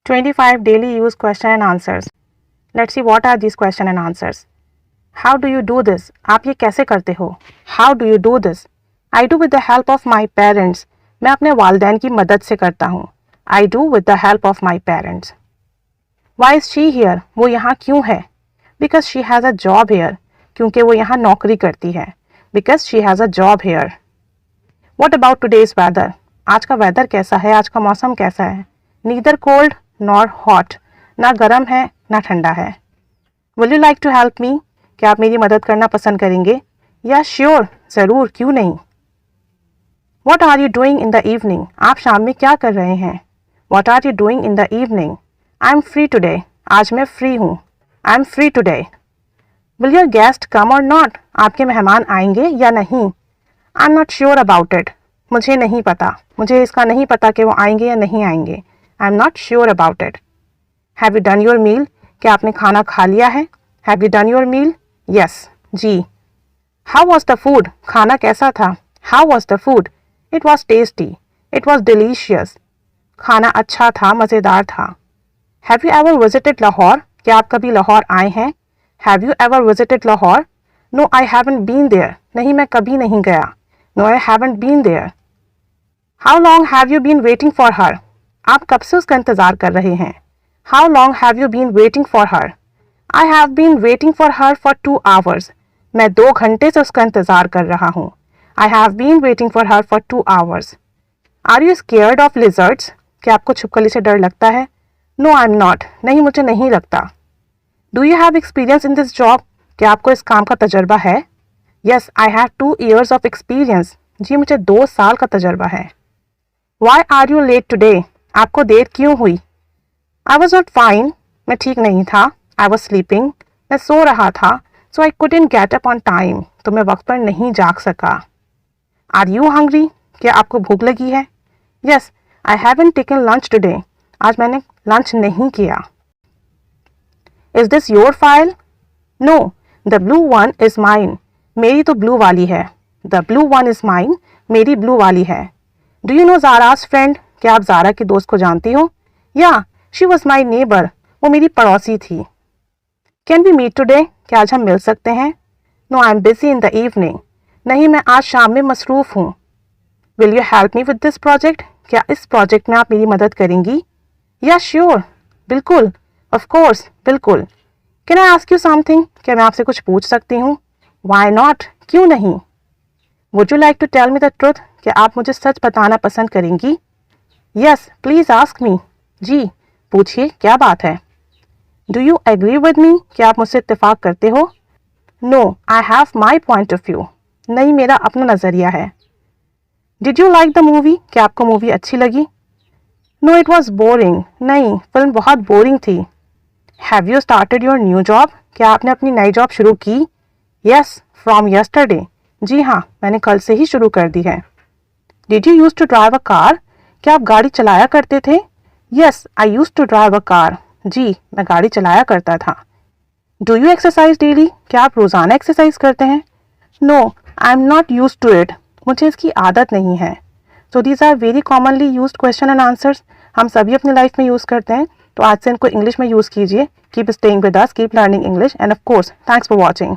25 daily use question and answers. Let's see what are these question and answers. How do you do this? आप ये कैसे करते हो? How do you do this? I do with the help of my parents. मैं अपने वालिदैन की मदद से करता हूँ. I do with the help of my parents. Why is she here? वो यहाँ क्यों है? Because she has a job here. क्योंकि वो यहाँ नौकरी करती है. Because she has a job here. What about today's weather? आज का वेदर कैसा है? आज का मौसम कैसा है? Neither cold nor hot. ना गर्म है ना ठंडा है. Will you like to help me? क्या आप मेरी मदद करना पसंद करेंगे? Yeah, sure. ज़रूर, क्यों नहीं? What are you doing in the evening? आप शाम में क्या कर रहे हैं? What are you doing in the evening? I'm free today. आज मैं फ्री हूँ. I'm free today. Will your guest come or not? आपके मेहमान आएंगे या नहीं? I'm not sure about it. मुझे नहीं पता. मुझे इसका नहीं पता कि वो आएंगे या नहीं आएंगे. I'm not sure about it. Have you done your meal? क्या आपने खाना खा लिया है? Have you done your meal? Yes. Ji. How was the food? खाना कैसा था? How was the food? It was tasty. It was delicious. खाना अच्छा था, मज़ेदार था. Have you ever visited Lahore? क्या आप कभी लाहौर आए हैं? Have you ever visited Lahore? No, I haven't been there. नहीं, मैं कभी नहीं गया. No, I haven't been there. How long have you been waiting for her? आप कब से उसका इंतज़ार कर रहे हैं? How long have you been waiting for her? I have been waiting for her for 2 hours. मैं 2 घंटे से उसका इंतज़ार कर रहा हूँ. I have been waiting for her for 2 hours. Are you scared of lizards? क्या आपको छिपकली से डर लगता है? No, I'm not. नहीं, मुझे नहीं लगता. Do you have experience in this job? क्या आपको इस काम का तजर्बा है? Yes, I have 2 years of experience. जी, मुझे 2 साल का तजर्बा है. Why are you late today? आपको देर क्यों हुई? I was not fine. मैं ठीक नहीं था. I was sleeping. मैं सो रहा था. So I couldn't get up on time. तो मैं वक्त पर नहीं जाग सका. Are you hungry? क्या आपको भूख लगी है? Yes, I haven't taken lunch today. आज मैंने लंच नहीं किया. Is this your file? No, the blue one is mine. मेरी तो ब्लू वाली है. The blue one is mine. मेरी ब्लू वाली है. Do you know Zara's friend? क्या आप ज़ारा की दोस्त को जानती हो? Yeah, she was my neighbor. वो मेरी पड़ोसी थी. Can we meet today? क्या आज हम मिल सकते हैं? No, I'm busy in the evening. नहीं, मैं आज शाम में मसरूफ़ हूँ. Will you help me with this project? क्या इस प्रोजेक्ट में आप मेरी मदद करेंगी? Yeah, sure. बिल्कुल. Of course. बिल्कुल. Can I ask you something? क्या मैं आपसे कुछ पूछ सकती हूँ? Why not? क्यों नहीं? Would you like to tell me the truth? क्या आप मुझे सच बताना पसंद करेंगी? Yes, please ask me. जी, पूछिए, क्या बात है? Do you agree with me? क्या आप मुझसे इत्तेफाक करते हो? No, I have my point of view. नहीं, मेरा अपना नज़रिया है. Did you like the movie? क्या आपको मूवी अच्छी लगी? No, it was boring. नहीं, फिल्म बहुत बोरिंग थी. Have you started your new job? क्या आपने अपनी नई जॉब शुरू की? Yes, from yesterday. जी हाँ, मैंने कल से ही शुरू कर दी है. Did you used to drive a car? क्या आप गाड़ी चलाया करते थे? Yes, I used to drive a car. जी, मैं गाड़ी चलाया करता था. Do you exercise daily? क्या आप रोज़ाना एक्सरसाइज करते हैं? No, I am not used to it. मुझे इसकी आदत नहीं है. So these are very commonly used question and answers. हम सभी अपनी लाइफ में यूज़ करते हैं. तो आज से इनको इंग्लिश में यूज़ कीजिए. Keep staying with us, keep learning English, and of course, thanks for watching.